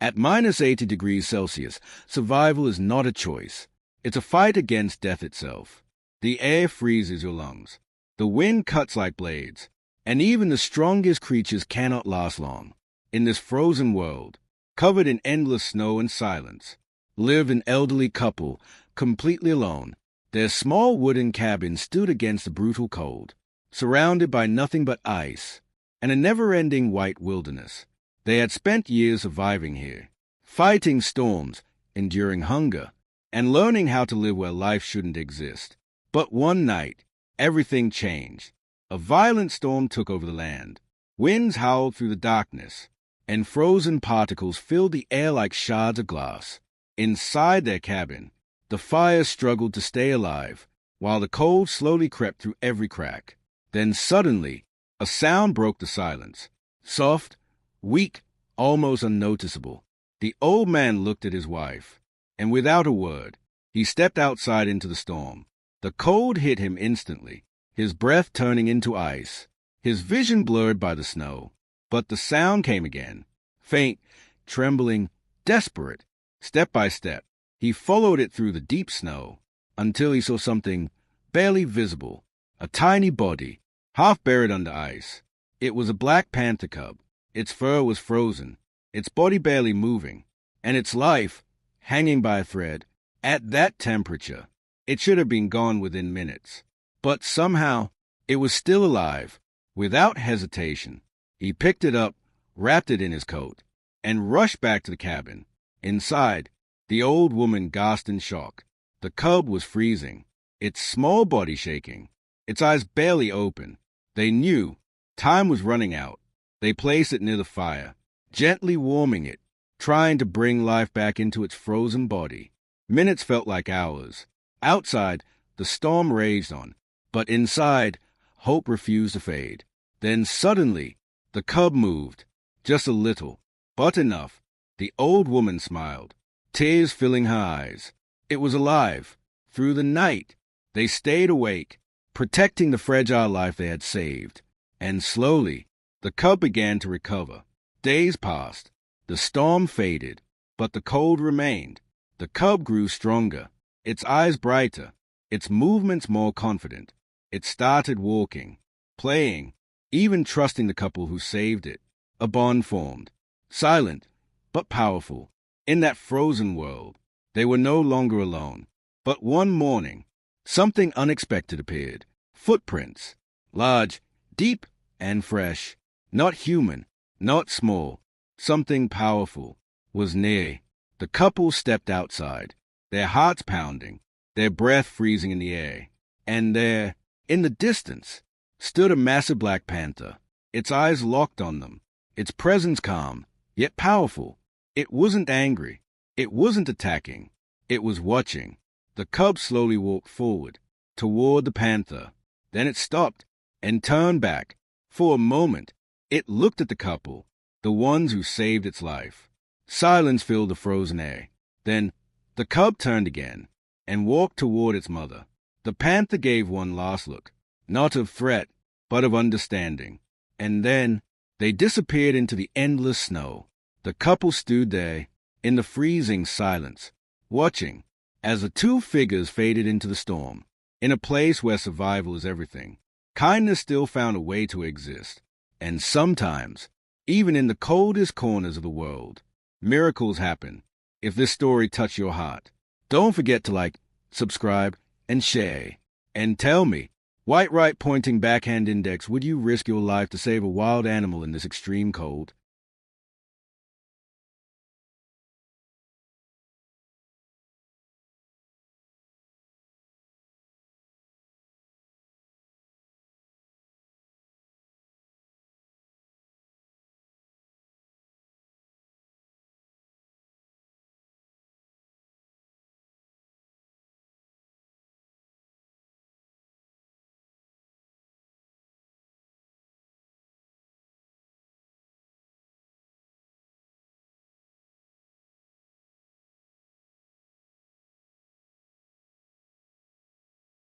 At -80 degrees Celsius, survival is not a choice. It's a fight against death itself. The air freezes your lungs. The wind cuts like blades. And even the strongest creatures cannot last long. In this frozen world, covered in endless snow and silence, lived an elderly couple, completely alone. Their small wooden cabin stood against the brutal cold, surrounded by nothing but ice and a never-ending white wilderness. They had spent years surviving here, fighting storms, enduring hunger, and learning how to live where life shouldn't exist. But one night, everything changed. A violent storm took over the land. Winds howled through the darkness, and frozen particles filled the air like shards of glass. Inside their cabin, the fire struggled to stay alive, while the cold slowly crept through every crack. Then suddenly, a sound broke the silence. Soft, weak, almost unnoticeable. The old man looked at his wife, and without a word, he stepped outside into the storm. The cold hit him instantly, his breath turning into ice, his vision blurred by the snow. But the sound came again, faint, trembling, desperate. Step by step, he followed it through the deep snow, until he saw something barely visible, a tiny body, half buried under ice. It was a black panther cub. Its fur was frozen, its body barely moving, and its life hanging by a thread. At that temperature, it should have been gone within minutes. But somehow, it was still alive. Without hesitation, he picked it up, wrapped it in his coat, and rushed back to the cabin. Inside, the old woman gasped in shock. The cub was freezing, its small body shaking, its eyes barely open. They knew time was running out. They placed it near the fire, gently warming it, trying to bring life back into its frozen body. Minutes felt like hours. Outside, the storm raged on, but inside, hope refused to fade. Then suddenly, the cub moved, just a little, but enough. The old woman smiled, tears filling her eyes. It was alive. Through the night, they stayed awake, protecting the fragile life they had saved. And slowly, the cub began to recover. Days passed. The storm faded, but the cold remained. The cub grew stronger, its eyes brighter, its movements more confident. It started walking, playing, even trusting the couple who saved it. A bond formed, silent but powerful. In that frozen world, they were no longer alone. But one morning, something unexpected appeared. Footprints, large, deep, and fresh. Not human, not small. Something powerful was near. The couple stepped outside, their hearts pounding, their breath freezing in the air. And there, in the distance, stood a massive black panther, its eyes locked on them, its presence calm, yet powerful. It wasn't angry. It wasn't attacking. It was watching. The cub slowly walked forward, toward the panther. Then it stopped and turned back. For a moment, it looked at the couple, the ones who saved its life. Silence filled the frozen air. Then the cub turned again and walked toward its mother. The panther gave one last look, not of threat, but of understanding. And then they disappeared into the endless snow. The couple stood there in the freezing silence, watching as the two figures faded into the storm. In a place where survival is everything, kindness still found a way to exist. And sometimes, even in the coldest corners of the world, miracles happen. If this story touched your heart, don't forget to like, subscribe, and share. And tell me, white right pointing backhand index, would you risk your life to save a wild animal in this extreme cold?